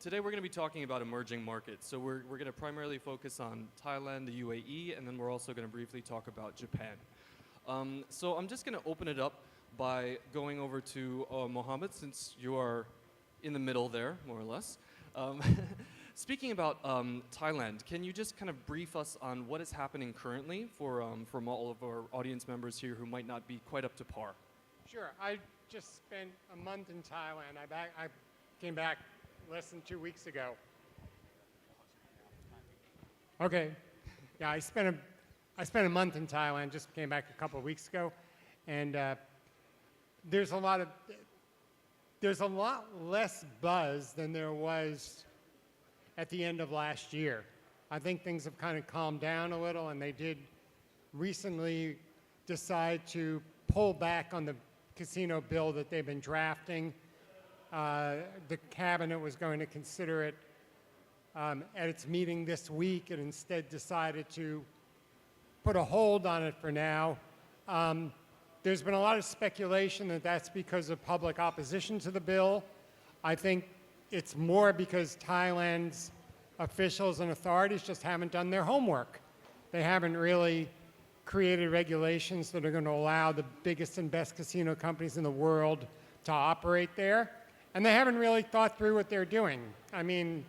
Today we're going to be talking about emerging markets. So we're going to primarily focus on Thailand, the UAE, and then we're also going to briefly talk about Japan. So I'm just going to open it up by going over to Mohammed, since you are in the middle there, more or less. Speaking about Thailand, can you just kind of brief us on what is happening currently from all of our audience members here who might not be quite up to par? Sure. I just spent a month in Thailand. I came back less than 2 weeks ago. Okay. Yeah, I spent a month in Thailand. Just came back a couple of weeks ago, and there's a lot less buzz than there was at the end of last year. I think things have kind of calmed down a little, and they did recently decide to pull back on the casino bill that they've been drafting. The cabinet was going to consider it at its meeting this week, and instead decided to put a hold on it for now. There's been a lot of speculation that that's because of public opposition to the bill. I think it's more because Thailand's officials and authorities just haven't done their homework. They haven't really created regulations that are going to allow the biggest and best casino companies in the world to operate there. And they haven't really thought through what they're doing. I mean,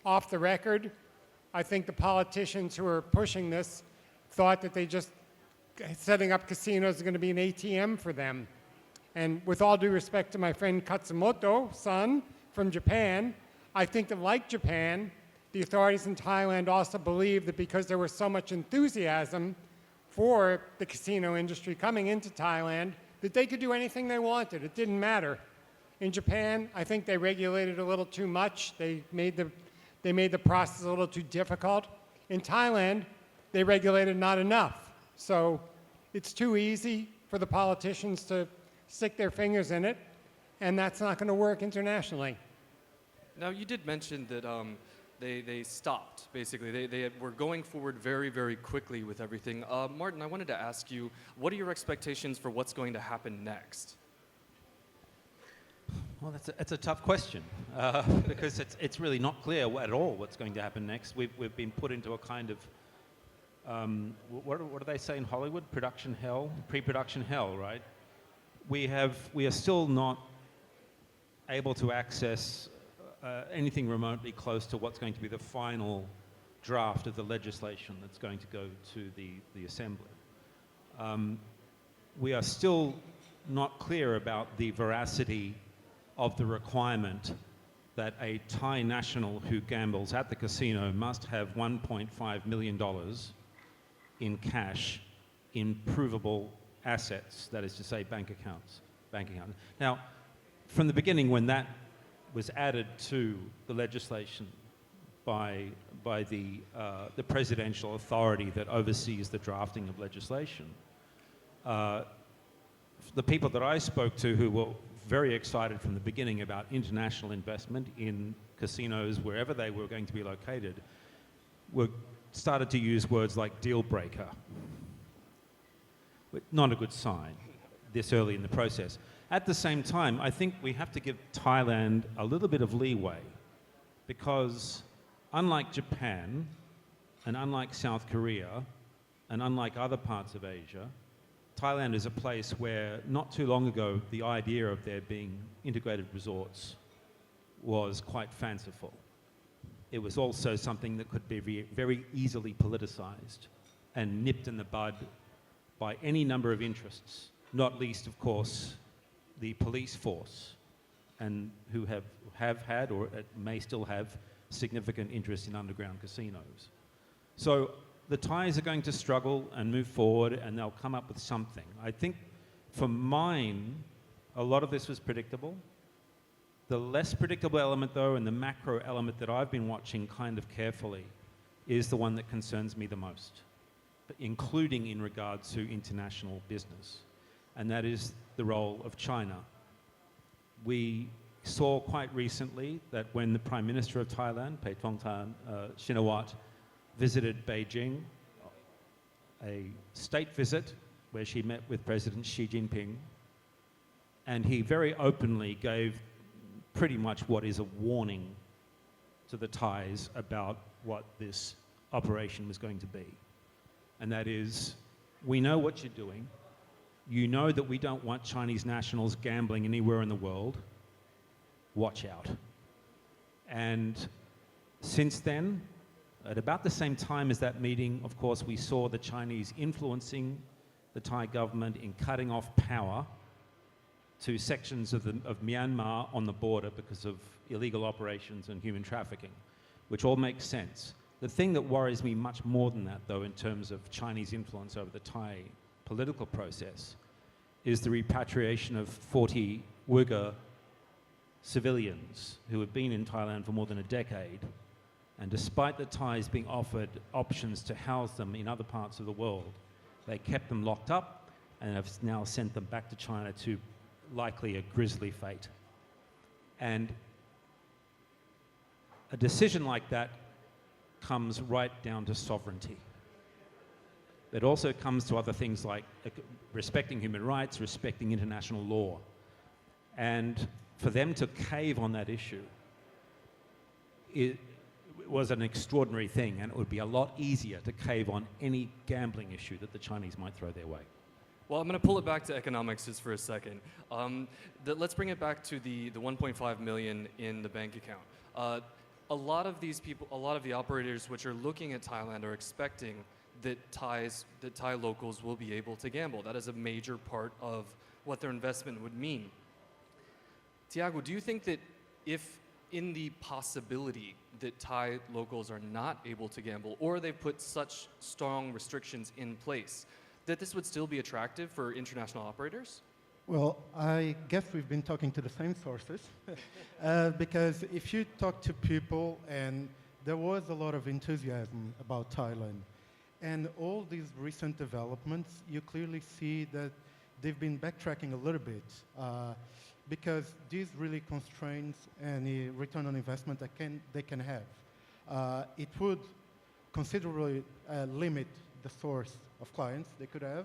off the record, I think the politicians who are pushing this thought that they just setting up casinos is going to be an ATM for them. And with all due respect to my friend Katsumoto-san from Japan, I think that like Japan, the authorities in Thailand also believe that because there was so much enthusiasm for the casino industry coming into Thailand, that they could do anything they wanted. It didn't matter. In Japan, I think they regulated a little too much. They made the process a little too difficult. In Thailand, they regulated not enough. So it's too easy for the politicians to stick their fingers in it, and that's not going to work internationally. Now, you did mention that they stopped, basically. They were going forward very, very quickly with everything. Martin, I wanted to ask you, what are your expectations for what's going to happen next? Well, that's a tough question because it's really not clear at all what's going to happen next. We've been put into a kind of, what do they say in Hollywood? Production hell? Pre-production hell, right? We are still not able to access anything remotely close to what's going to be the final draft of the legislation that's going to go to the Assembly. We are still not clear about the veracity of the requirement that a Thai national who gambles at the casino must have $1.5 million in cash in provable assets, that is to say bank accounts. Now, from the beginning, when that was added to the legislation by the presidential authority that oversees the drafting of legislation, the people that I spoke to who were very excited from the beginning about international investment in casinos wherever they were going to be located started to use words like deal breaker. Not a good sign this early in the process. At the same time, I think we have to give Thailand a little bit of leeway because unlike Japan and unlike South Korea and unlike other parts of Asia, Thailand is a place where not too long ago the idea of there being integrated resorts was quite fanciful. It was also something that could be very easily politicized and nipped in the bud by any number of interests, not least, of course, the police force, and who have had or may still have significant interest in underground casinos. So the Thais are going to struggle and move forward, and they'll come up with something. I think for mine, a lot of this was predictable. The less predictable element, though, and the macro element that I've been watching kind of carefully is the one that concerns me the most, including in regards to international business, and that is the role of China. We saw quite recently that when the Prime Minister of Thailand, Paetongtarn Shinawatra, visited Beijing, a state visit where she met with President Xi Jinping, and he very openly gave pretty much what is a warning to the Thais about what this operation was going to be. And that is, we know what you're doing. You know that we don't want Chinese nationals gambling anywhere in the world. Watch out. And since then, at about the same time as that meeting, of course, we saw the Chinese influencing the Thai government in cutting off power to sections of Myanmar on the border because of illegal operations and human trafficking, which all makes sense. The thing that worries me much more than that, though, in terms of Chinese influence over the Thai political process, is the repatriation of 40 Uyghur civilians who have been in Thailand for more than a decade. And despite the Thais being offered options to house them in other parts of the world, they kept them locked up and have now sent them back to China to likely a grisly fate. And a decision like that comes right down to sovereignty. It also comes to other things like respecting human rights, respecting international law. And for them to cave on that issue, it was an extraordinary thing, and it would be a lot easier to cave on any gambling issue that the Chinese might throw their way. Well, I'm going to pull it back to economics just for a second. Let's bring it back to the 1.5 million in the bank account. A lot of these people, a lot of the operators which are looking at Thailand are expecting that Thai locals will be able to gamble. That is a major part of what their investment would mean. Tiago, do you think that if in the possibility that Thai locals are not able to gamble, or they've put such strong restrictions in place, that this would still be attractive for international operators? Well, I guess we've been talking to the same sources because if you talk to people, and there was a lot of enthusiasm about Thailand, and all these recent developments, you clearly see that they've been backtracking a little bit because this really constrains any return on investment that they can have. It would considerably limit the source of clients they could have.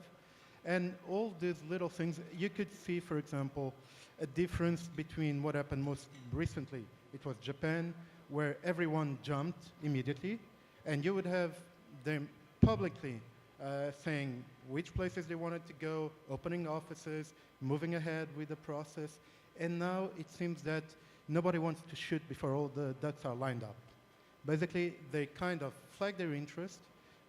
And all these little things, you could see, for example, a difference between what happened most recently. It was Japan, where everyone jumped immediately, and you would have them publicly saying which places they wanted to go, opening offices, moving ahead with the process. And now it seems that nobody wants to shoot before all the ducks are lined up. Basically, they kind of flag their interest,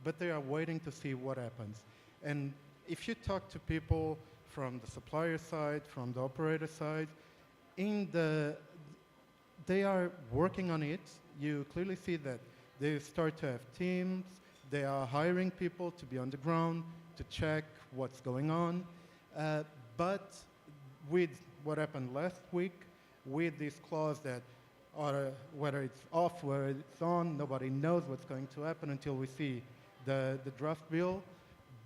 but they are waiting to see what happens. And if you talk to people from the supplier side, from the operator side, they are working on it. You clearly see that they start to have teams. They are hiring people to be on the ground to check what's going on. But with what happened last week, with this clause that whether it's off, whether it's on, nobody knows what's going to happen until we see the draft bill.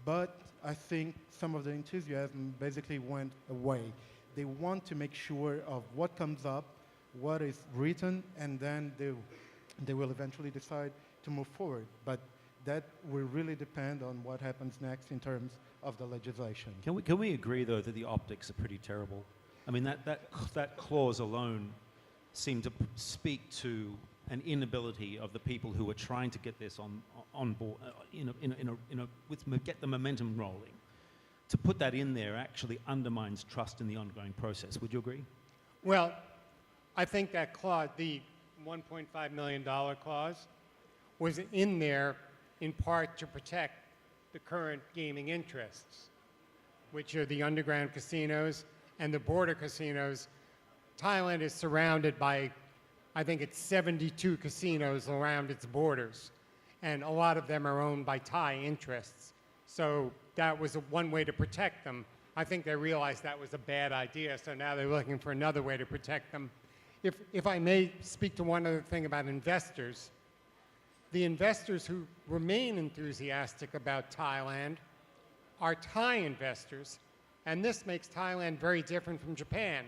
But I think some of the enthusiasm basically went away. They want to make sure of what comes up, what is written, and then they will eventually decide to move forward. But that will really depend on what happens next in terms of the legislation. Can we agree, though, that the optics are pretty terrible? I mean, that clause alone seemed to speak to an inability of the people who were trying to get this on board, get the momentum rolling. To put that in there actually undermines trust in the ongoing process. Would you agree? Well, I think that clause, the $1.5 million clause, was in there in part to protect the current gaming interests, which are the underground casinos and the border casinos. Thailand is surrounded by, I think it's 72 casinos around its borders, and a lot of them are owned by Thai interests. So that was one way to protect them. I think they realized that was a bad idea, so now they're looking for another way to protect them. If I may speak to one other thing about investors, the investors who remain enthusiastic about Thailand are Thai investors, and this makes Thailand very different from Japan,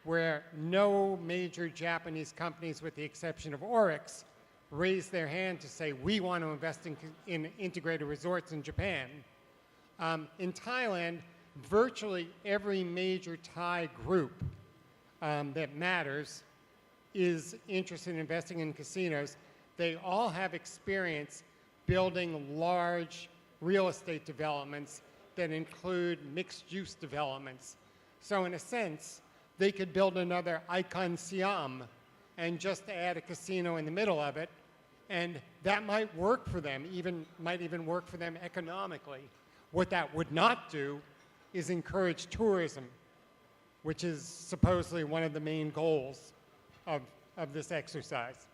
where no major Japanese companies, with the exception of Oryx, raised their hand to say, we want to invest in integrated resorts in Japan. In Thailand, virtually every major Thai group that matters is interested in investing in casinos, they all have experience building large real estate developments that include mixed-use developments. So in a sense, they could build another Icon Siam and just add a casino in the middle of it, and that might work for them, might even work for them economically. What that would not do is encourage tourism, which is supposedly one of the main goals of this exercise.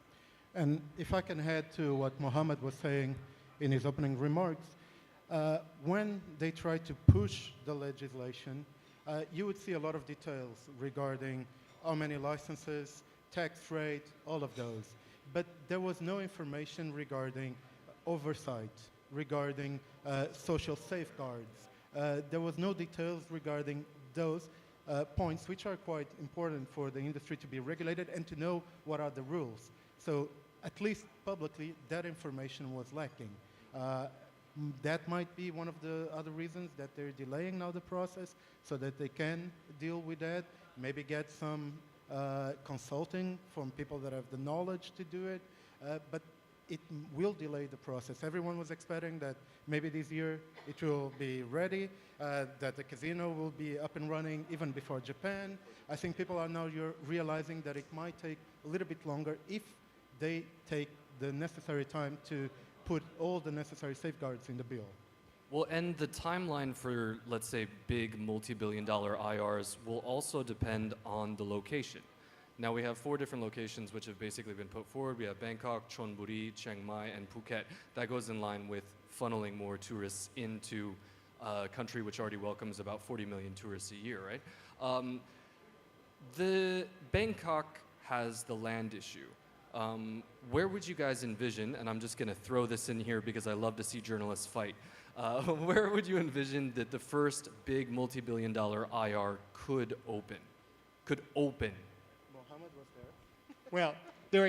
And if I can add to what Mohammed was saying in his opening remarks, when they try to push the legislation, you would see a lot of details regarding how many licenses, tax rate, all of those. But there was no information regarding oversight, regarding social safeguards. There was no details regarding those points, which are quite important for the industry to be regulated and to know what are the rules. So at least publicly, that information was lacking. That might be one of the other reasons that they're delaying now the process so that they can deal with that, maybe get some consulting from people that have the knowledge to do it, but it will delay the process. Everyone was expecting that maybe this year it will be ready, that the casino will be up and running even before Japan. I think people are now realizing that it might take a little bit longer if they take the necessary time to put all the necessary safeguards in the bill. Well, and the timeline for, let's say, big multi-billion-dollar IRs will also depend on the location. Now, we have 4 different locations which have basically been put forward. We have Bangkok, Chonburi, Chiang Mai, and Phuket. That goes in line with funneling more tourists into a country which already welcomes about 40 million tourists a year, right? The Bangkok has the land issue. Where would you guys envision, and I'm just going to throw this in here because I love to see journalists fight, where would you envision that the first big multi-billion-dollar IR could open? Mohammed was there. Well, there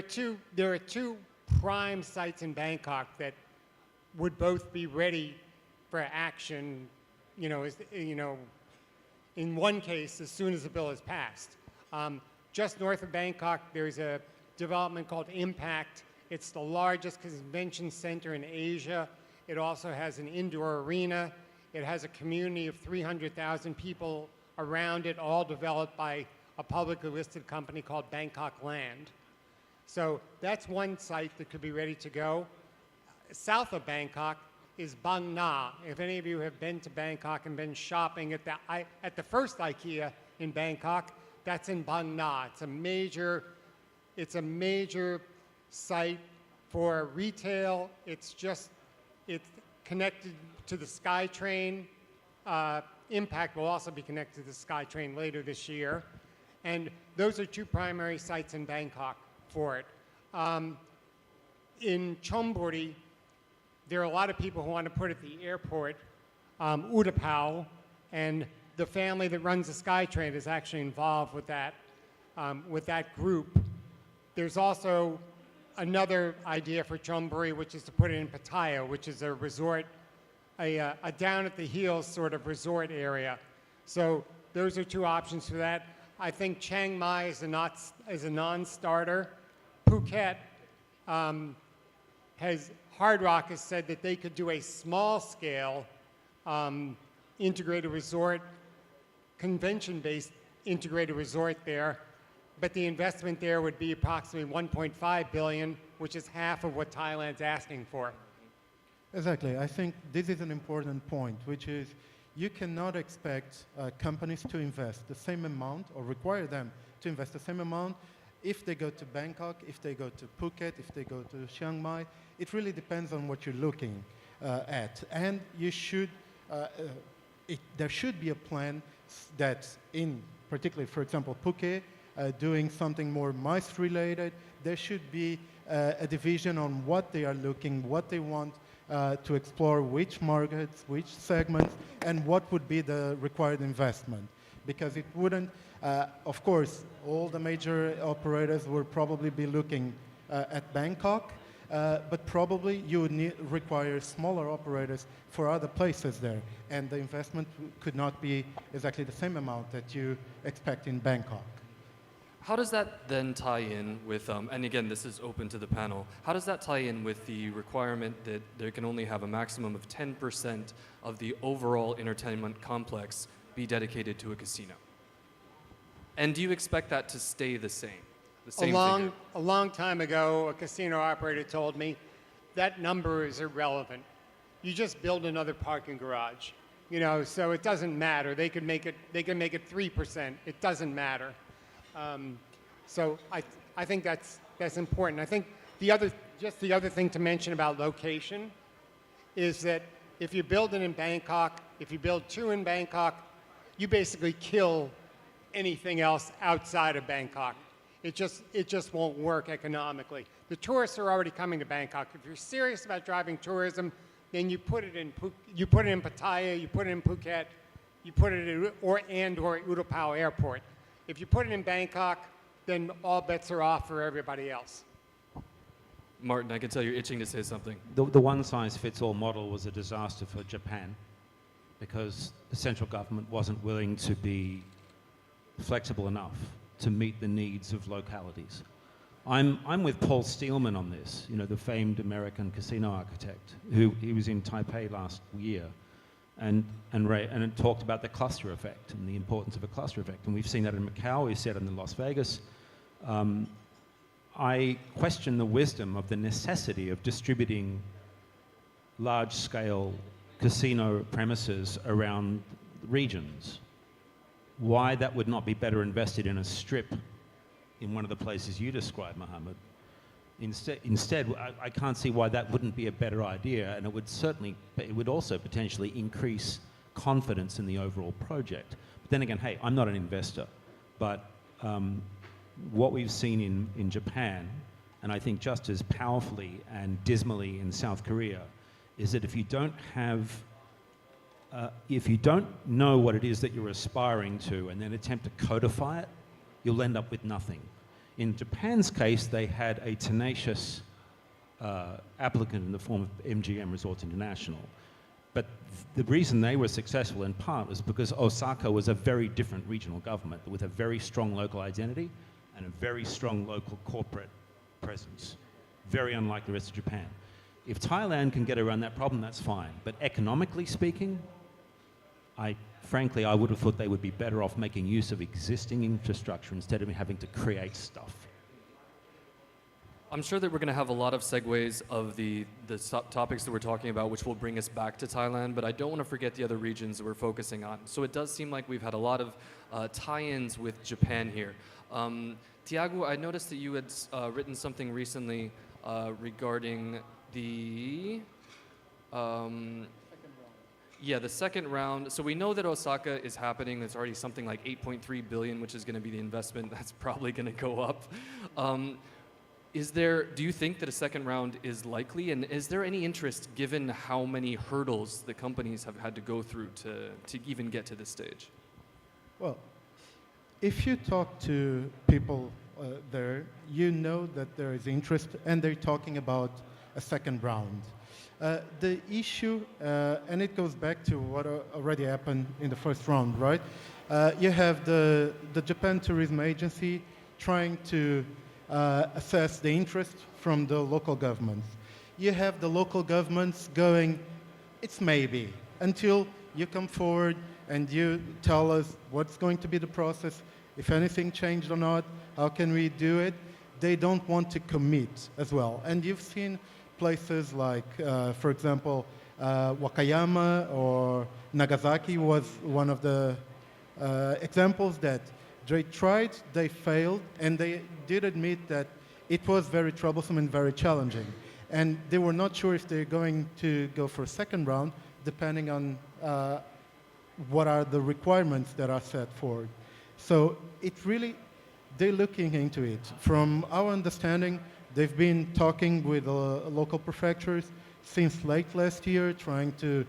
are two prime sites in Bangkok that would both be ready for action, in one case, as soon as the bill is passed. Just north of Bangkok, there's a development called Impact. It's the largest convention center in Asia. It also has an indoor arena. It has a community of 300,000 people around it, all developed by a publicly listed company called Bangkok Land. So that's one site that could be ready to go. South of Bangkok is Bang Na. If any of you have been to Bangkok and been shopping at the first IKEA in Bangkok, that's in Bang Na. It's a major site for retail. It's connected to the SkyTrain. Impact will also be connected to the SkyTrain later this year. And those are 2 primary sites in Bangkok for it. In Chonburi, there are a lot of people who want to put at the airport, Utapao, and the family that runs the SkyTrain is actually involved with that group. There's also another idea for Chonburi, which is to put it in Pattaya, which is a resort, a down at the heels sort of resort area. So those are 2 options for that. I think Chiang Mai is a non-starter. Phuket Hard Rock has said that they could do a small-scale integrated resort, convention-based integrated resort there, but the investment there would be approximately $1.5 billion, which is half of what Thailand's asking for. Exactly. I think this is an important point, which is you cannot expect companies to invest the same amount or require them to invest the same amount if they go to Bangkok, if they go to Phuket, if they go to Chiang Mai. It really depends on what you're looking at. And you should, there should be a plan that in particularly, for example, Phuket, doing something more MICE related, there should be a division on what they are looking, what they want to explore, which markets, which segments, and what would be the required investment. Because it wouldn't, of course, all the major operators will probably be looking at Bangkok, but probably you would require smaller operators for other places there. And the investment could not be exactly the same amount that you expect in Bangkok. How does that then tie in with, and again, this is open to the panel, how does that tie in with the requirement that they can only have a maximum of 10% of the overall entertainment complex be dedicated to a casino? And do you expect that to stay the same? The same figure? A long time ago, a casino operator told me that number is irrelevant. You just build another parking garage, you know, so it doesn't matter. They can make it 3%. It doesn't matter. So I think that's important. I think the other thing to mention about location is that if you build it in Bangkok, if you build 2 in Bangkok, you basically kill anything else outside of Bangkok. It just won't work economically. The tourists are already coming to Bangkok. If you're serious about driving tourism, then you put it in Pattaya, you put it in Phuket, you put it in or Utapao Airport. If you put it in Bangkok, then all bets are off for everybody else. Martin, I can tell you're itching to say something. The one-size-fits-all model was a disaster for Japan because the central government wasn't willing to be flexible enough to meet the needs of localities. I'm with Paul Steelman on this, you know, the famed American casino architect, he was in Taipei last year and it talked about the cluster effect and the importance of a cluster effect. And we've seen that in Macau, we've seen it in Las Vegas. I question the wisdom of the necessity of distributing large-scale casino premises around regions. Why that would not be better invested in a strip in one of the places you described, Mohammed. Instead, I can't see why that wouldn't be a better idea, and it would also potentially increase confidence in the overall project. But then again, hey, I'm not an investor, but what we've seen in Japan, and I think just as powerfully and dismally in South Korea, is that if you don't know what it is that you're aspiring to and then attempt to codify it, you'll end up with nothing. In Japan's case, they had a tenacious applicant in the form of MGM Resorts International. But the reason they were successful in part was because Osaka was a very different regional government with a very strong local identity and a very strong local corporate presence. Very unlike the rest of Japan. If Thailand can get around that problem, that's fine. But economically speaking, frankly, I would have thought they would be better off making use of existing infrastructure instead of having to create stuff. I'm sure that we're going to have a lot of segues of the topics that we're talking about, which will bring us back to Thailand, but I don't want to forget the other regions that we're focusing on. So it does seem like we've had a lot of tie-ins with Japan here. Tiago, I noticed that you had written something recently regarding the second round. So we know that Osaka is happening. There's already something like 8.3 billion, which is going to be the investment. That's probably going to go up. Do you think that a second round is likely? And is there any interest given how many hurdles the companies have had to go through to even get to this stage? Well, if you talk to people there, you know that there is interest and they're talking about a second round. The issue, and it goes back to what already happened in the first round, right? You have the Japan Tourism Agency trying to assess the interest from the local governments. You have the local governments going, it's maybe, until you come forward and you tell us what's going to be the process, if anything changed or not, how can we do it? They don't want to commit as well. And you've seen places like, for example, Wakayama or Nagasaki was one of the examples that they tried, they failed, and they did admit that it was very troublesome and very challenging. And they were not sure if they're going to go for a second round, depending on what are the requirements that are set forward. So it really, they're looking into it. From our understanding, they've been talking with local prefectures since late last year, trying to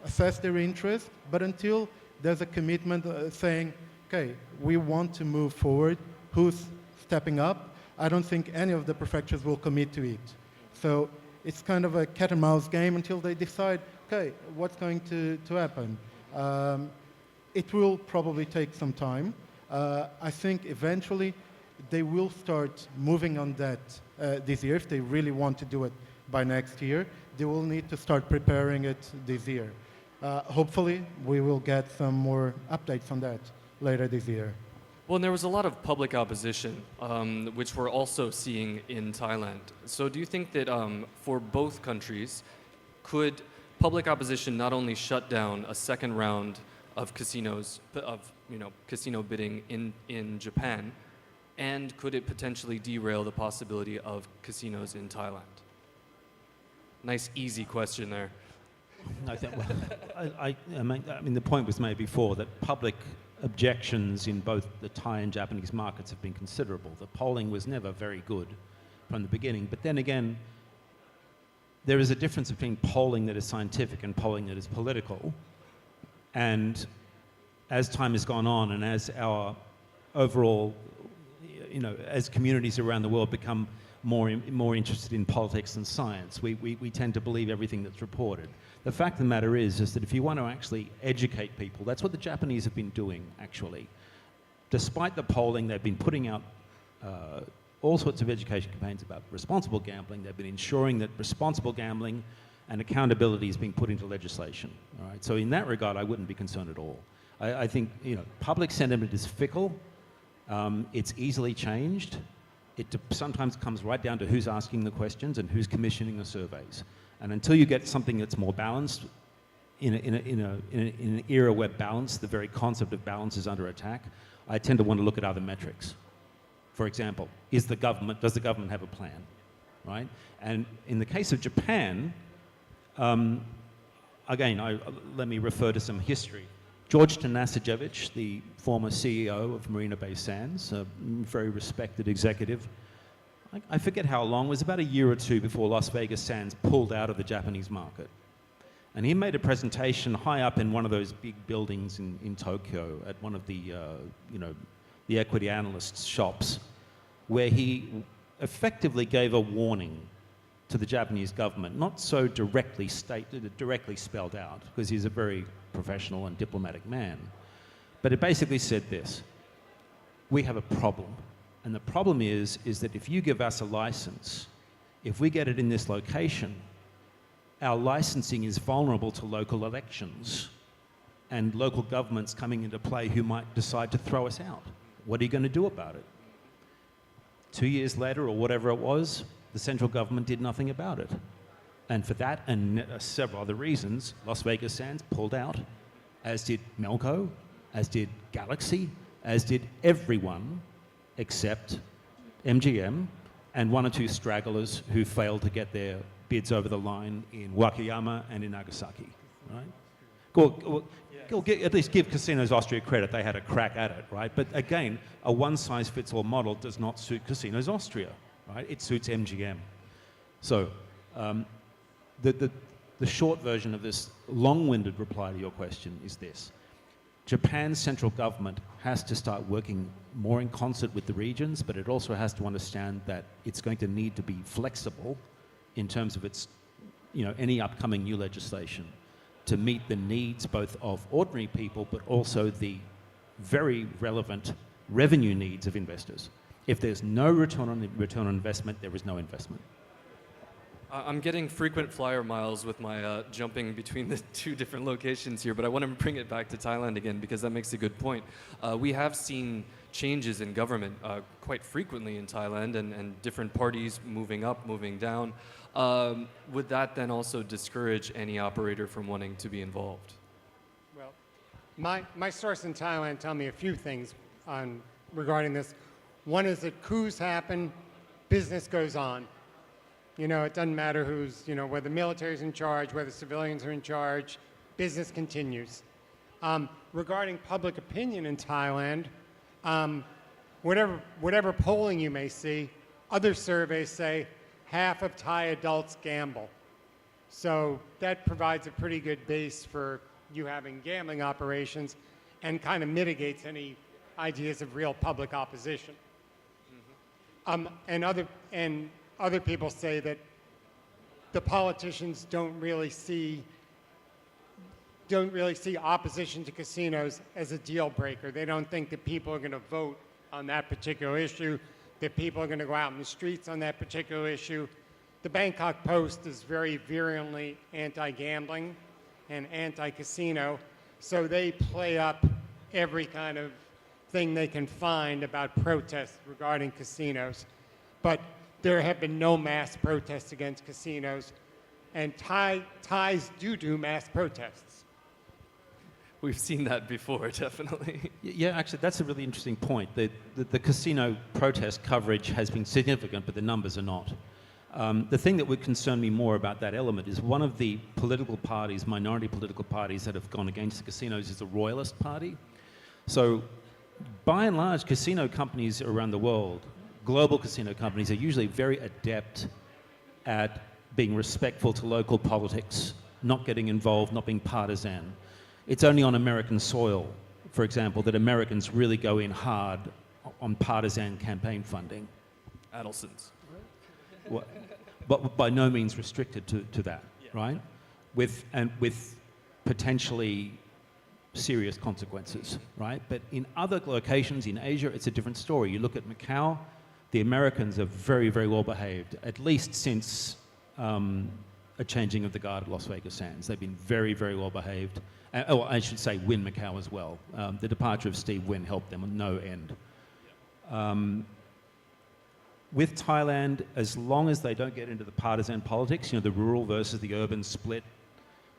assess their interest, but until there's a commitment saying, okay, we want to move forward, who's stepping up? I don't think any of the prefectures will commit to it. So it's kind of a cat and mouse game until they decide, okay, what's going to happen? It will probably take some time. I think eventually they will start moving on that this year. If they really want to do it by next year, they will need to start preparing it this year. Hopefully, we will get some more updates on that later this year. Well, and there was a lot of public opposition, which we're also seeing in Thailand. So do you think that for both countries, could public opposition not only shut down a second round of casinos, casino bidding in Japan, and could it potentially derail the possibility of casinos in Thailand? Nice, easy question there. I think, well, I mean, the point was made before that public objections in both the Thai and Japanese markets have been considerable. The polling was never very good from the beginning. But then again, there is a difference between polling that is scientific and polling that is political. And as time has gone on and as our overall, as communities around the world become more interested in politics and science, we tend to believe everything that's reported. The fact of the matter is that if you want to actually educate people, that's what the Japanese have been doing, actually. Despite the polling, they've been putting out all sorts of education campaigns about responsible gambling. They've been ensuring that responsible gambling and accountability is being put into legislation. All right? So in that regard, I wouldn't be concerned at all. I think public sentiment is fickle. It's easily changed. It sometimes comes right down to who's asking the questions and who's commissioning the surveys. And until you get something that's more balanced, in an era where balance, the very concept of balance, is under attack, I tend to want to look at other metrics. For example, does the government have a plan, right? And in the case of Japan, again, let me refer to some history. George Tanasijevich, the former CEO of Marina Bay Sands, a very respected executive, I forget how long, it was about a year or two before Las Vegas Sands pulled out of the Japanese market. And he made a presentation high up in one of those big buildings in Tokyo at one of the equity analysts' shops, where he effectively gave a warning to the Japanese government, not so directly spelled out, because he's a very professional and diplomatic man. But it basically said this: we have a problem. And the problem is that if you give us a license, if we get it in this location, our licensing is vulnerable to local elections and local governments coming into play who might decide to throw us out. What are you going to do about it? 2 years later, or whatever it was, the central government did nothing about it. And for that and several other reasons, Las Vegas Sands pulled out, as did Melco, as did Galaxy, as did everyone except MGM and one or two stragglers who failed to get their bids over the line in Wakayama and in Nagasaki, right? At least give Casinos Austria credit, they had a crack at it, right? But again, a one-size-fits-all model does not suit Casinos Austria, right? It suits MGM. So the short version of this long-winded reply to your question is this: Japan's central government has to start working more in concert with the regions, but it also has to understand that it's going to need to be flexible in terms of its, any upcoming new legislation to meet the needs both of ordinary people, but also the very relevant revenue needs of investors. If there's no return on investment, there is no investment. I'm getting frequent flyer miles with my jumping between the two different locations here, but I want to bring it back to Thailand again because that makes a good point. We have seen changes in government quite frequently in Thailand and different parties moving up, moving down. Would that then also discourage any operator from wanting to be involved? Well, my source in Thailand tell me a few things regarding this. One is that coups happen, business goes on. It doesn't matter whether the military's in charge, whether civilians are in charge, business continues. Regarding public opinion in Thailand, whatever polling you may see, other surveys say half of Thai adults gamble. So that provides a pretty good base for you having gambling operations and kind of mitigates any ideas of real public opposition. And other people say that the politicians don't really see don't really see opposition to casinos as a deal breaker. They don't think that people are going to vote on that particular issue, that people are going to go out in the streets on that particular issue. The Bangkok Post is very virulently anti-gambling and anti-casino, so they play up every kind of thing they can find about protests regarding casinos. But there have been no mass protests against casinos, and Thais do mass protests. We've seen that before, definitely. Yeah, actually, that's a really interesting point. The casino protest coverage has been significant, but the numbers are not. The thing that would concern me more about that element is one of the political parties, minority political parties that have gone against the casinos is the Royalist Party. So by and large, casino companies around the world, global casino companies, are usually very adept at being respectful to local politics, not getting involved, not being partisan. It's only on American soil, for example, that Americans really go in hard on partisan campaign funding. Adelson's. But by no means restricted to that, Yeah. right? With potentially serious consequences, right? But in other locations in Asia, it's a different story. You look at Macau, the Americans are very, very well behaved, at least since a changing of the guard at Las Vegas Sands. They've been very, very well behaved. I should say Wynn Macau as well. The departure of Steve Wynn helped them on no end. With Thailand, as long as they don't get into the partisan politics, you know, the rural versus the urban split,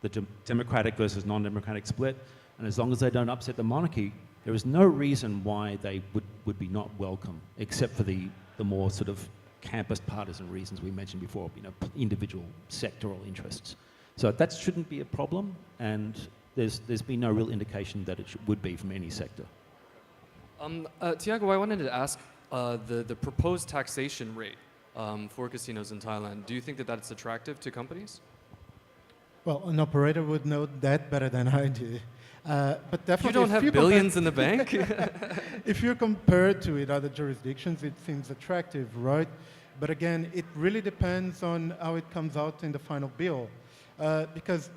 the democratic versus non-democratic split, and as long as they don't upset the monarchy, there is no reason why they would be not welcome, except for the more sort of campus partisan reasons we mentioned before, you know, individual sectoral interests. So that shouldn't be a problem, and there's been no real indication that it would be from any sector. Tiago, I wanted to ask the proposed taxation rate for casinos in Thailand. Do you think that that's attractive to companies? Well, an operator would know that better than I do. But definitely, You don't have billions in the bank? if you compare it to with other jurisdictions, it seems attractive, right? But again, it really depends on how it comes out in the final bill. Because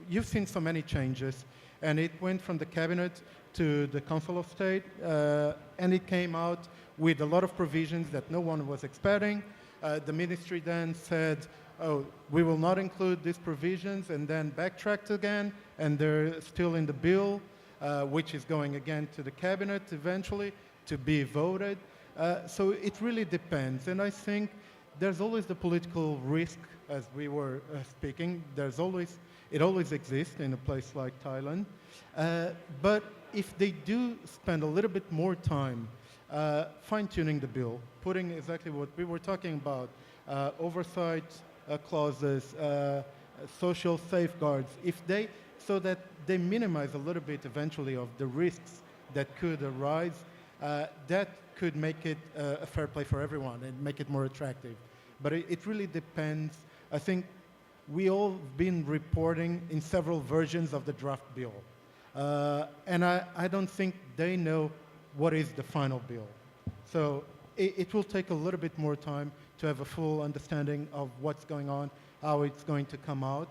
you've seen so many changes, and it went from the cabinet to the Council of State, and it came out with a lot of provisions that no one was expecting. The ministry then said, oh, we will not include these provisions, and then backtracked again, and they're still in the bill, which is going again to the cabinet eventually to be voted. So it really depends, and I think there's always the political risk, as we were speaking. It always exists in a place like Thailand. But if they do spend a little bit more time fine-tuning the bill, putting exactly what we were talking about, oversight clauses, social safeguards, so that they minimize a little bit eventually of the risks that could arise, that could make it a fair play for everyone and make it more attractive. But it really depends. I think we all been reporting in several versions of the draft bill. And I don't think they know what is the final bill. So it will take a little bit more time to have a full understanding of what's going on, how it's going to come out,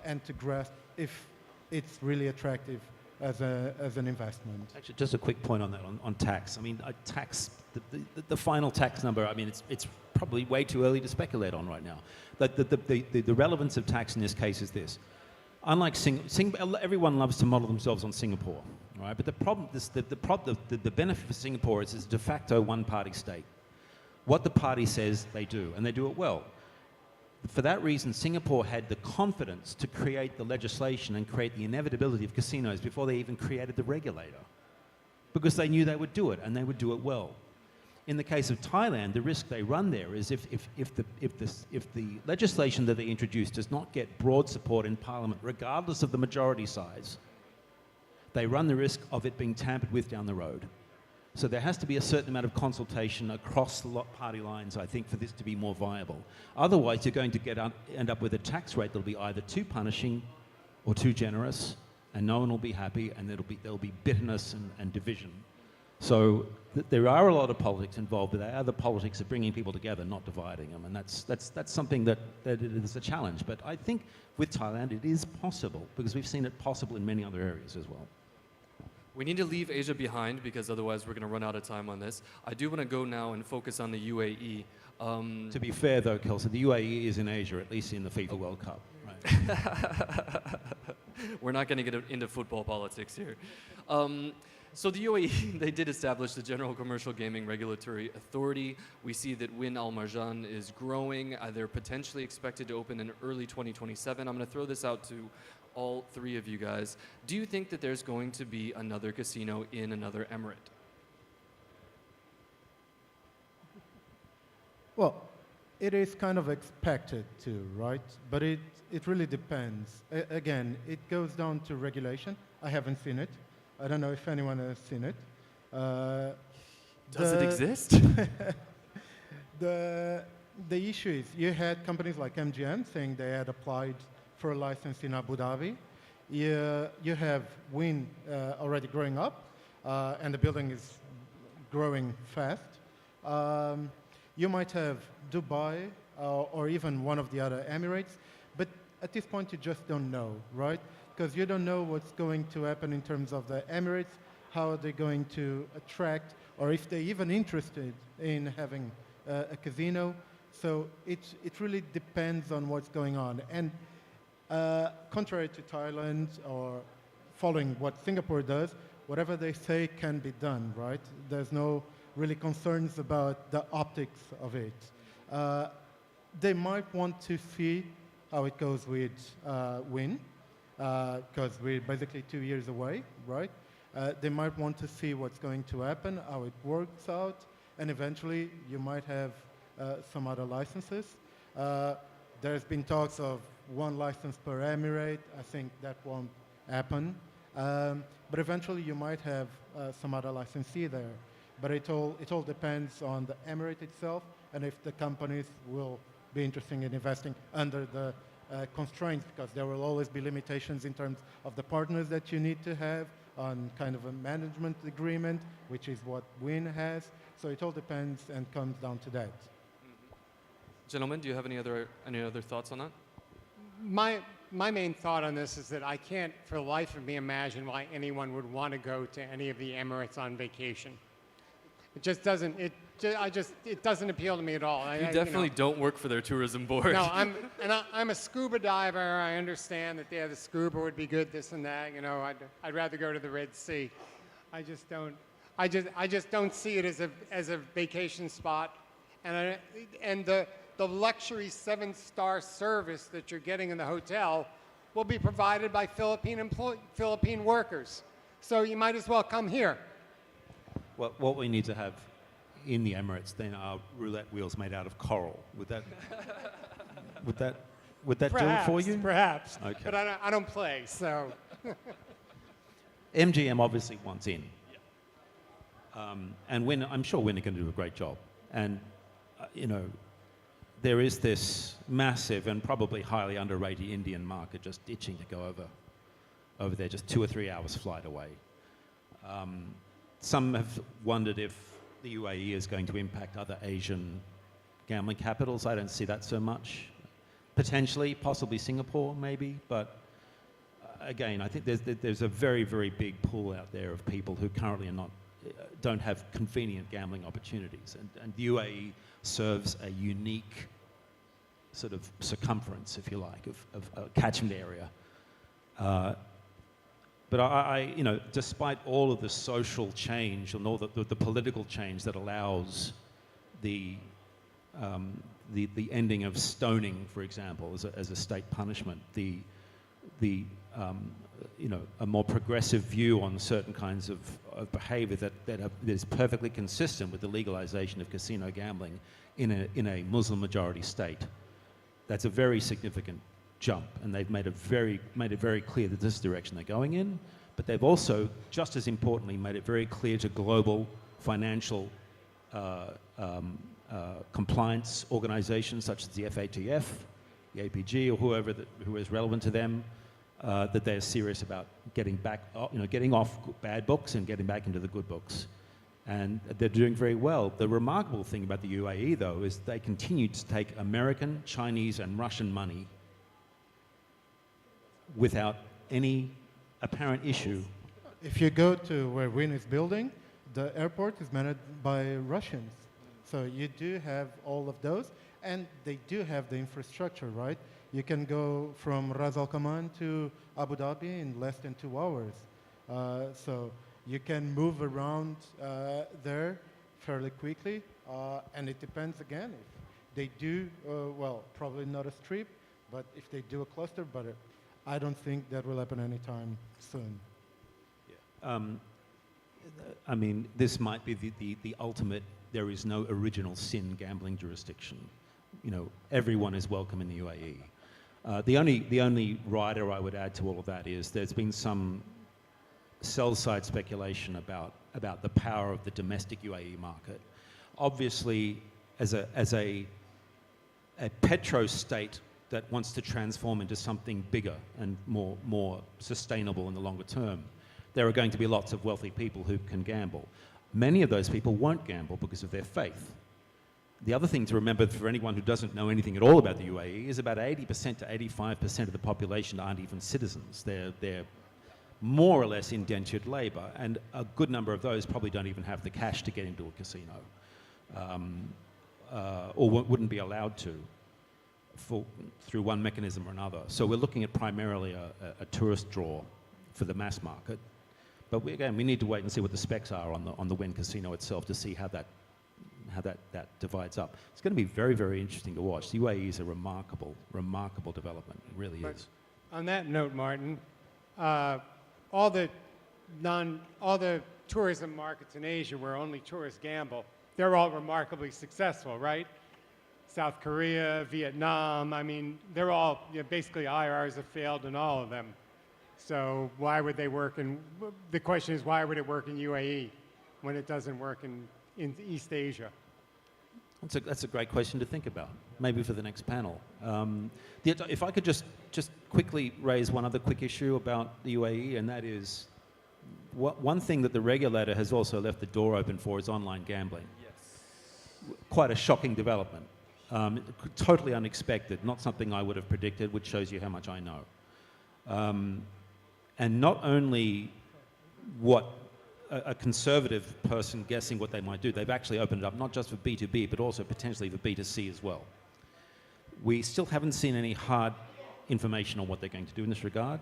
and to grasp if it's really attractive as an investment. Actually, just a quick point on that, on tax. I mean, the final tax number, I mean, it's probably way too early to speculate on right now. The relevance of tax in this case is this. Unlike Singapore, everyone loves to model themselves on Singapore, right? But the benefit for Singapore is it's de facto one-party state. What the party says, they do, and they do it well. For that reason, Singapore had the confidence to create the legislation and create the inevitability of casinos before they even created the regulator, because they knew they would do it, and they would do it well. In the case of Thailand, the risk they run there is if the legislation that they introduce does not get broad support in Parliament, regardless of the majority size, they run the risk of it being tampered with down the road. So there has to be a certain amount of consultation across the party lines, I think, for this to be more viable. Otherwise, you're going to end up with a tax rate that'll be either too punishing or too generous, and no one will be happy, and there'll be bitterness and division. So there are a lot of politics involved, but they are the politics of bringing people together, not dividing them. And that's something that is a challenge. But I think with Thailand, it is possible, because we've seen it possible in many other areas as well. We need to leave Asia behind because otherwise we're going to run out of time on this. I do want to go now and focus on the UAE. To be fair, though, Kelso, the UAE is in Asia, at least in the FIFA World Cup. Right? We're not going to get into football politics here. So the UAE, they did establish the General Commercial Gaming Regulatory Authority. We see that Win Al Marjan is growing. They're potentially expected to open in early 2027. I'm going to throw this out to all three of you guys. Do you think that there's going to be another casino in another emirate? Well, it is kind of expected to, right? But it really depends. Again, it goes down to regulation. I haven't seen it. I don't know if anyone has seen it. Does it exist? The issue is you had companies like MGM saying they had applied for a license in Abu Dhabi. You have Win already growing up, and the building is growing fast. You might have Dubai or even one of the other Emirates, but at this point you just don't know, right? Because you don't know what's going to happen in terms of the Emirates, how are they going to attract, or if they're even interested in having a casino. So it really depends on what's going on. And contrary to Thailand or following what Singapore does, whatever they say can be done, right? There's no really concerns about the optics of it. They might want to see how it goes with Win, because we're basically 2 years away, right? They might want to see what's going to happen, how it works out, and eventually you might have some other licenses. There's been talks of one license per emirate. I think that won't happen. But eventually you might have some other licensee there. But it all depends on the emirate itself and if the companies will be interested in investing under the constraints, because there will always be limitations in terms of the partners that you need to have on kind of a management agreement, which is what Win has. So it all depends and comes down to that. Gentlemen, do you have any other thoughts on that? My main thought on this is that I can't for the life of me imagine why anyone would want to go to any of the Emirates on vacation. It just doesn't. It doesn't appeal to me at all. You definitely don't work for their tourism board. No, I'm a scuba diver. I understand that the scuba would be good, this and that. You know, I'd rather go to the Red Sea. I just don't. I just don't see it as a vacation spot, and the luxury 7-star service that you're getting in the hotel will be provided by Philippine workers. So you might as well come here. Well, what we need to have in the Emirates then are roulette wheels made out of coral. Would that do it for you? Perhaps. Okay. But I don't play, so. MGM obviously wants in. And I'm sure Winner can do a great job. And, there is this massive and probably highly underrated Indian market just itching to go over there, just 2 or 3 hours flight away. Some have wondered if the UAE is going to impact other Asian gambling capitals. I don't see that so much. Potentially, possibly Singapore, maybe, but again, I think there's a very, very big pool out there of people who currently don't have convenient gambling opportunities, and the UAE serves a unique sort of circumference, if you like, of catchment area. But I despite all of the social change and all the political change that allows the ending of stoning, for example, as a state punishment, a more progressive view on certain kinds of behavior that is perfectly consistent with the legalization of casino gambling in a Muslim majority state. That's a very significant jump, and they've made it very clear that this is the direction they're going in. But they've also, just as importantly, made it very clear to global financial compliance organizations such as the FATF, the APG, or who is relevant to them, that they're serious about getting off bad books and getting back into the good books. And they're doing very well. The remarkable thing about the UAE, though, is they continue to take American, Chinese, and Russian money without any apparent issue. If you go to where Win is building, the airport is managed by Russians. So you do have all of those, and they do have the infrastructure, right? You can go from Ras Al Khaimah to Abu Dhabi in less than 2 hours. So you can move around there fairly quickly, and it depends again if they do, well, probably not a strip, but if they do a cluster, but I don't think that will happen anytime soon. I mean, this might be the ultimate, there is no original sin gambling jurisdiction. You know, everyone is welcome in the UAE. The only rider I would add to all of that is there's been some sell-side speculation about the power of the domestic UAE market. Obviously, as a petro state that wants to transform into something bigger and more sustainable in the longer term, there are going to be lots of wealthy people who can gamble. Many of those people won't gamble because of their faith. The other thing to remember for anyone who doesn't know anything at all about the UAE is about 80% to 85% of the population aren't even citizens. They're more or less indentured labor, and a good number of those probably don't even have the cash to get into a casino, or wouldn't be allowed to through one mechanism or another. So we're looking at primarily a tourist draw for the mass market. But we need to wait and see what the specs are on the Wynn Casino itself to see how that divides up. It's going to be very, very interesting to watch. The UAE is a remarkable development. It really is. On that note, Martin, all the tourism markets in Asia where only tourists gamble, they're all remarkably successful, right? South Korea, Vietnam, I mean, they're all, basically IRs have failed in all of them. So why would they work the question is, why would it work in UAE when it doesn't work in East Asia? That's a great question to think about, maybe for the next panel. If I could just quickly raise one other quick issue about the UAE, and that is one thing that the regulator has also left the door open for is online gambling. Yes. Quite a shocking development. Totally unexpected, not something I would have predicted, which shows you how much I know. And not only what a conservative person guessing what they might do, they've actually opened it up not just for B2B, but also potentially for B2C as well. We still haven't seen any hard information on what they're going to do in this regard.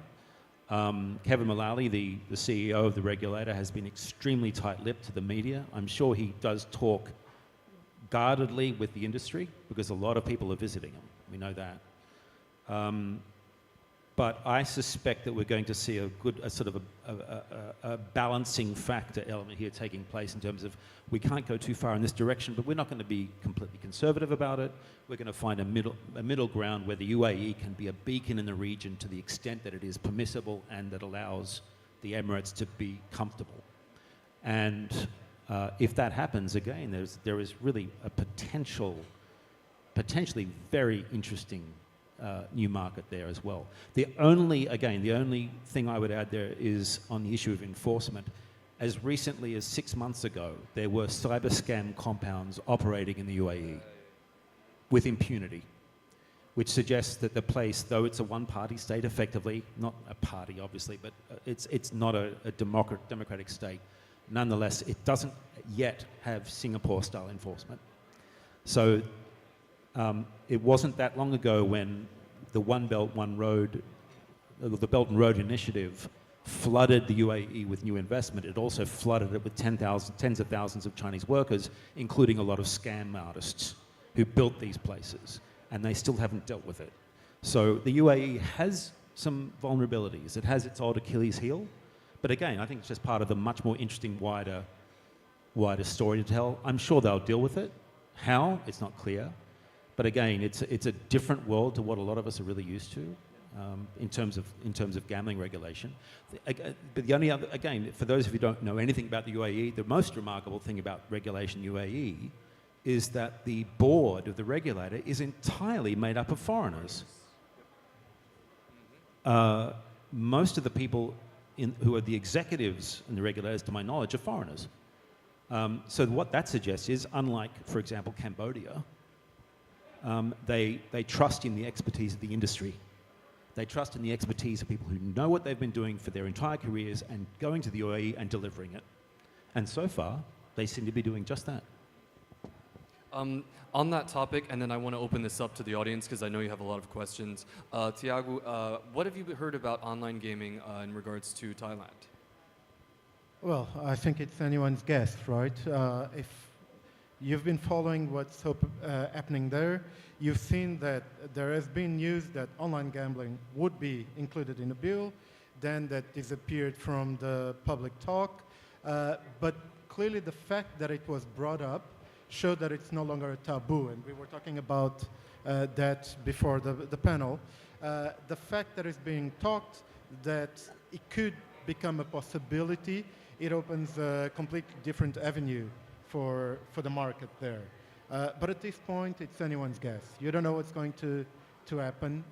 Kevin Mullally, the CEO of the regulator, has been extremely tight-lipped to the media. I'm sure he does talk guardedly with the industry because a lot of people are visiting him. We know that. But I suspect that we're going to see a sort of a balancing factor element here taking place in terms of we can't go too far in this direction, but we're not going to be completely conservative about it. We're going to find a middle ground where the UAE can be a beacon in the region to the extent that it is permissible and that allows the Emirates to be comfortable. And if that happens, again, there is really a potentially very interesting new market there as well. The only thing I would add there is on the issue of enforcement. As recently as 6 months ago, there were cyber scam compounds operating in the UAE with impunity, which suggests that the place, though it's a one-party state effectively, not a party obviously, but it's not a democratic state, nonetheless, it doesn't yet have Singapore-style enforcement. So it wasn't that long ago when the One Belt, One Road, the Belt and Road Initiative flooded the UAE with new investment. It also flooded it with tens of thousands of Chinese workers, including a lot of scam artists who built these places, and they still haven't dealt with it. So the UAE has some vulnerabilities. It has its old Achilles heel, but again, I think it's just part of the much more interesting, wider story to tell. I'm sure they'll deal with it. How? It's not clear. But again, it's a different world to what a lot of us are really used to in terms of gambling regulation. But the only other, again, for those of you who don't know anything about the UAE, the most remarkable thing about regulation UAE is that the board of the regulator is entirely made up of foreigners. Most of the people who are the executives and the regulators, to my knowledge, are foreigners. So what that suggests is, unlike, for example, Cambodia, they trust in the expertise of the industry. They trust in the expertise of people who know what they've been doing for their entire careers and going to the UAE and delivering it. And so far, they seem to be doing just that. On that topic, and then I want to open this up to the audience because I know you have a lot of questions. Tiago, what have you heard about online gaming in regards to Thailand? Well, I think it's anyone's guess, right? If you've been following what's happening there, you've seen that there has been news that online gambling would be included in the bill, then that disappeared from the public talk. But clearly the fact that it was brought up showed that it's no longer a taboo, and we were talking about that before the panel. The fact that it's being talked, that it could become a possibility, it opens a completely different avenue for the market there. But at this point, it's anyone's guess. You don't know what's going to happen.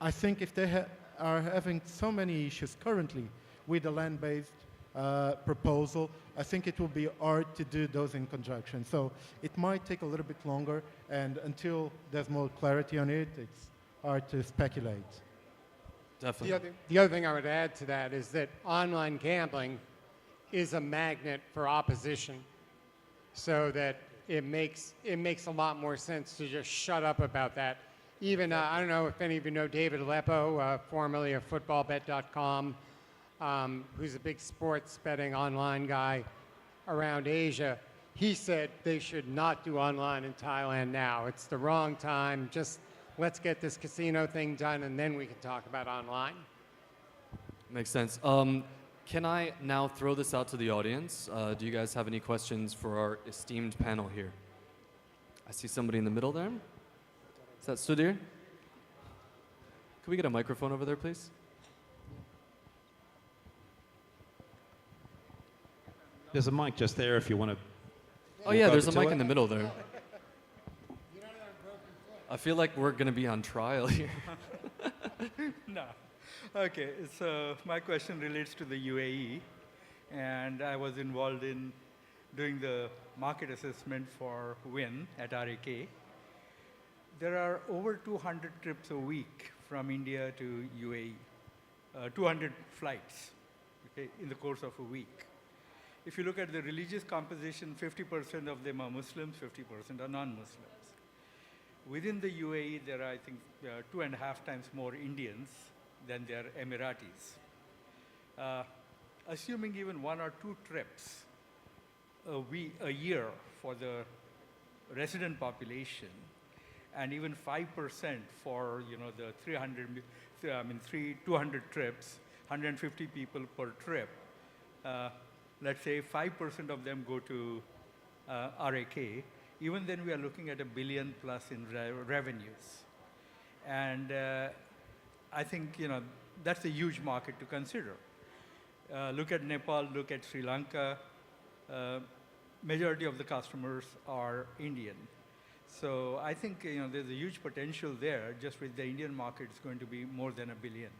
I think if they are having so many issues currently with the land-based proposal, I think it will be hard to do those in conjunction. So it might take a little bit longer, and until there's more clarity on it, it's hard to speculate. Definitely. The other thing I would add to that is that online gambling is a magnet for opposition, so that it makes a lot more sense to just shut up about that. Even, I don't know if any of you know David Aleppo, formerly of footballbet.com, who's a big sports betting online guy around Asia. He said they should not do online in Thailand now. It's the wrong time. Just let's get this casino thing done, and then we can talk about online. Makes sense. Can I now throw this out to the audience? Do you guys have any questions for our esteemed panel here? I see somebody in the middle there. Is that Sudhir? Could we get a microphone over there, please? There's a mic just there if you want to. Oh yeah, there's a mic in the middle there. I feel like we're going to be on trial here. No. Okay, so my question relates to the UAE, and I was involved in doing the market assessment for WIN at RAK. There are over 200 trips a week from India to UAE, 200 flights, okay, in the course of a week. If you look at the religious composition, 50% of them are Muslims, 50% are non-Muslims. Within the UAE, there are, I think, 2.5 times more Indians than there are Emiratis. Assuming even 1 or 2 trips a year for the resident population, and even 5% for the 200 trips, 150 people per trip. Let's say 5% of them go to RAK. Even then, we are looking at $1 billion plus in revenues, and I think that's a huge market to consider. Look at Nepal, look at Sri Lanka. Majority of the customers are Indian. So I think there's a huge potential there. Just with the Indian market, it's going to be more than $1 billion.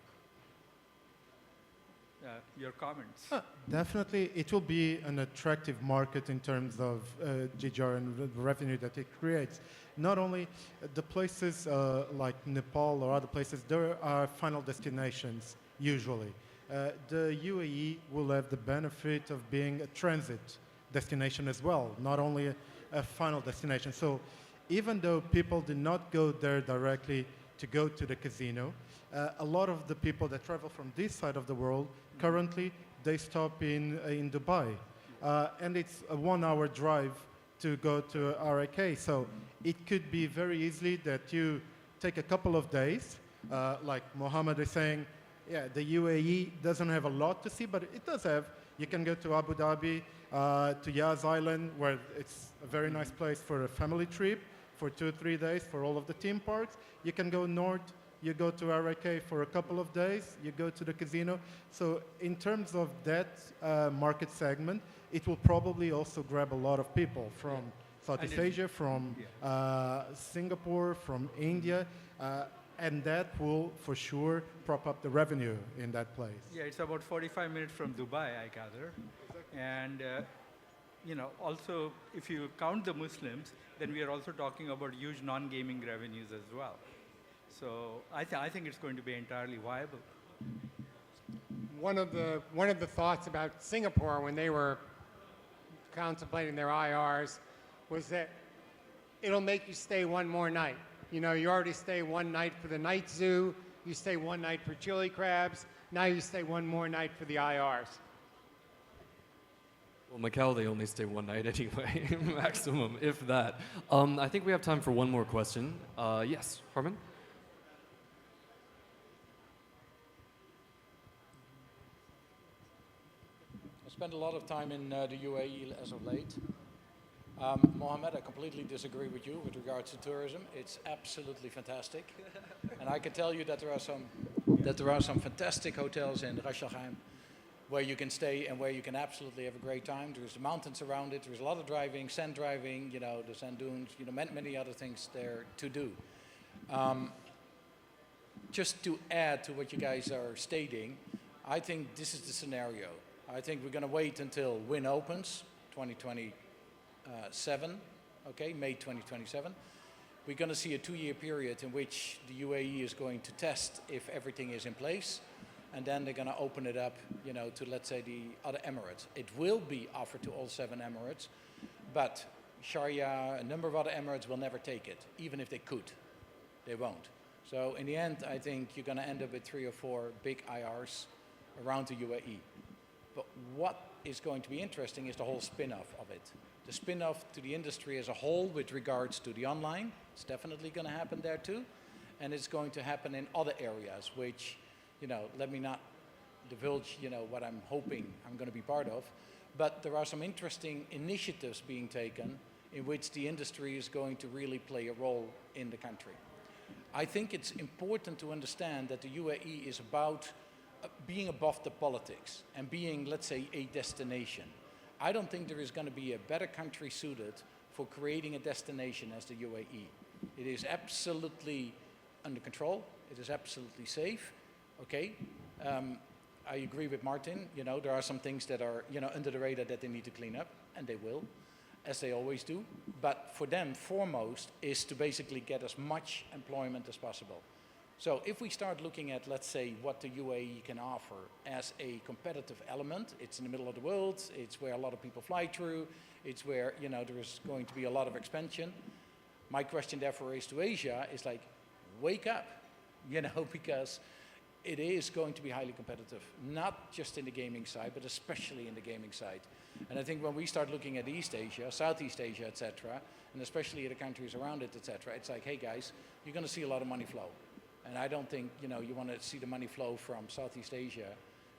Your comments? Definitely, it will be an attractive market in terms of GGR and the revenue that it creates. Not only the places like Nepal or other places, there are final destinations usually. The UAE will have the benefit of being a transit destination as well, not only a final destination. So even though people did not go there directly to go to the casino, a lot of the people that travel from this side of the world, currently, they stop in Dubai. And it's a 1-hour drive to go to RAK. So it could be very easily that you take a couple of days, like Mohammed is saying, yeah, the UAE doesn't have a lot to see, but it does have. You can go to Abu Dhabi, to Yas Island, where it's a very nice place for a family trip for 2 or 3 days for all of the theme parks. You can go north. You go to RAK for a couple of days, you go to the casino. So in terms of that market segment, it will probably also grab a lot of people from Southeast Asia, from Singapore, from India, and that will for sure prop up the revenue in that place. Yeah, it's about 45 minutes from Dubai, I gather. And also, if you count the Muslims, then we are also talking about huge non-gaming revenues as well. So I think it's going to be entirely viable. One of the thoughts about Singapore when they were contemplating their IRs was that it'll make you stay one more night. You know, you already stay one night for the night zoo, you stay one night for chili crabs, now you stay one more night for the IRs. Well, Macau, they only stay one night anyway, maximum, if that. I think we have time for one more question. Yes, Harman? I spent a lot of time in the UAE as of late. Mohammed, I completely disagree with you with regards to tourism. It's absolutely fantastic. And I can tell you that there are some fantastic hotels in Ras Al Khaimah where you can stay and where you can absolutely have a great time. There's the mountains around it. There's a lot of driving, sand driving, you know, the sand dunes, you know, many other things there to do. Just to add to what you guys are stating, I think this is the scenario. I think we're going to wait until Wynn opens, 2027, okay, May 2027. We're going to see a 2-year period in which the UAE is going to test if everything is in place, and then they're going to open it up, you know, to, let's say, the other Emirates. It will be offered to all 7 Emirates, but Sharia, a number of other Emirates will never take it, even if they could. They won't. So in the end, I think you're going to end up with 3 or 4 big IRs around the UAE. But what is going to be interesting is the whole spin-off of it. The spin-off to the industry as a whole with regards to the online, it's definitely going to happen there too. And it's going to happen in other areas, which, you know, let me not divulge, you know, what I'm hoping I'm going to be part of. But there are some interesting initiatives being taken in which the industry is going to really play a role in the country. I think it's important to understand that the UAE is about being above the politics and being, let's say, a destination. I don't think there is going to be a better country suited for creating a destination as the UAE. It is absolutely under control. It is absolutely safe. Okay. I agree with Martin. You know, there are some things that are, you know, under the radar that they need to clean up, and they will, as they always do. But for them, foremost, is to basically get as much employment as possible. So if we start looking at, let's say, what the UAE can offer as a competitive element, it's in the middle of the world, it's where a lot of people fly through, it's where, you know, there is going to be a lot of expansion. My question therefore is to Asia is like, wake up, you know, because it is going to be highly competitive, not just in the gaming side, but especially in the gaming side. And I think when we start looking at East Asia, Southeast Asia, etc., and especially the countries around it, etc., it's like, hey guys, you're going to see a lot of money flow. And I don't think, you know, you want to see the money flow from Southeast Asia,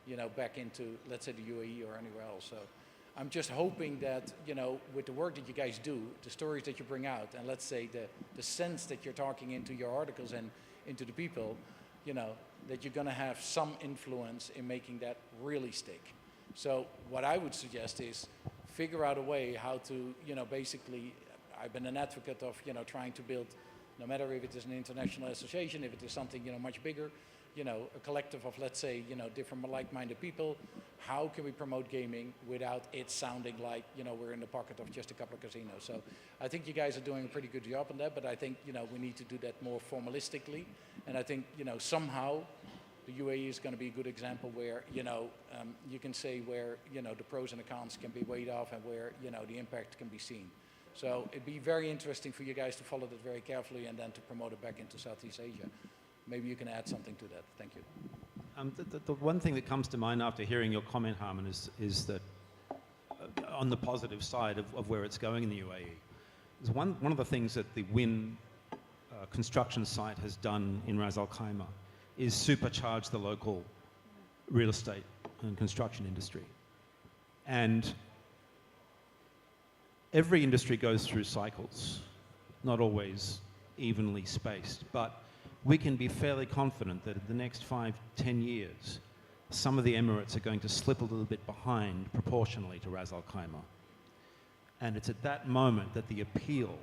you know, back into, let's say, the UAE or anywhere else. So I'm just hoping that, you know, with the work that you guys do, the stories that you bring out, and let's say the sense that you're talking into your articles and into the people, you know, that you're going to have some influence in making that really stick. So what I would suggest is figure out a way how to, you know, basically, I've been an advocate of, you know, trying to build, no matter if it is an international association, if it is something, you know, much bigger, you know, a collective of, let's say, you know, different like-minded people, how can we promote gaming without it sounding like, you know, we're in the pocket of just a couple of casinos? So I think you guys are doing a pretty good job on that, but I think, you know, we need to do that more formalistically. And I think, you know, somehow the UAE is going to be a good example where, you know, you can say where, you know, the pros and the cons can be weighed off and where, you know, the impact can be seen. So it'd be very interesting for you guys to follow that very carefully and then to promote it back into Southeast Asia. Maybe you can add something to that. Thank you. The one thing that comes to mind after hearing your comment, Harman, is that on the positive side of where it's going in the UAE, is one of the things that the Wynn construction site has done in Ras Al Khaimah is supercharge the local real estate and construction industry. And every industry goes through cycles, not always evenly spaced, but we can be fairly confident that in the next 5-10 years, some of the Emirates are going to slip a little bit behind proportionally to Ras Al Khaimah. And it's at that moment that the appeal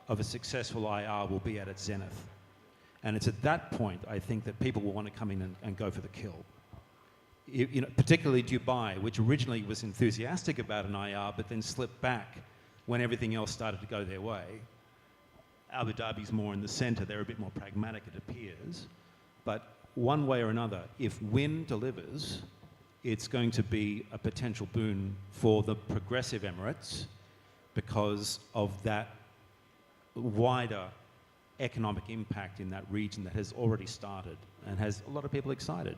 of a successful IR will be at its zenith. And it's at that point, I think, that people will want to come in and go for the kill. particularly Dubai, which originally was enthusiastic about an IR, but then slipped back when everything else started to go their way. Abu Dhabi's more in the center. They're a bit more pragmatic, it appears. But one way or another, if Win delivers, it's going to be a potential boon for the progressive Emirates because of that wider economic impact in that region that has already started and has a lot of people excited.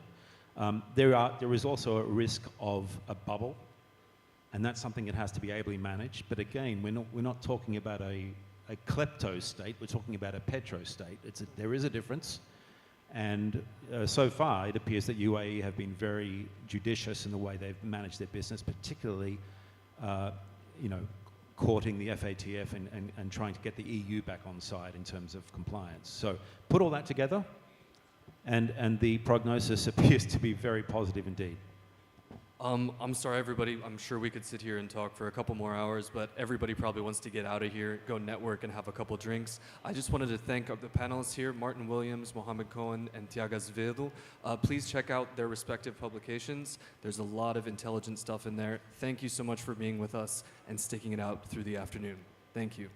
There is also a risk of a bubble, and that's something that has to be ably managed. But again, we're not talking about a klepto state, we're talking about a petro state. There is a difference. And so far, it appears that UAE have been very judicious in the way they've managed their business, particularly, courting the FATF and trying to get the EU back on side in terms of compliance. So put all that together, and the prognosis appears to be very positive indeed. I'm sorry, everybody. I'm sure we could sit here and talk for a couple more hours, but everybody probably wants to get out of here, go network, and have a couple drinks. I just wanted to thank the panelists here, Martin Williams, Mohammed Cohen, and Tiago Azevedo. Please check out their respective publications. There's a lot of intelligent stuff in there. Thank you so much for being with us and sticking it out through the afternoon. Thank you.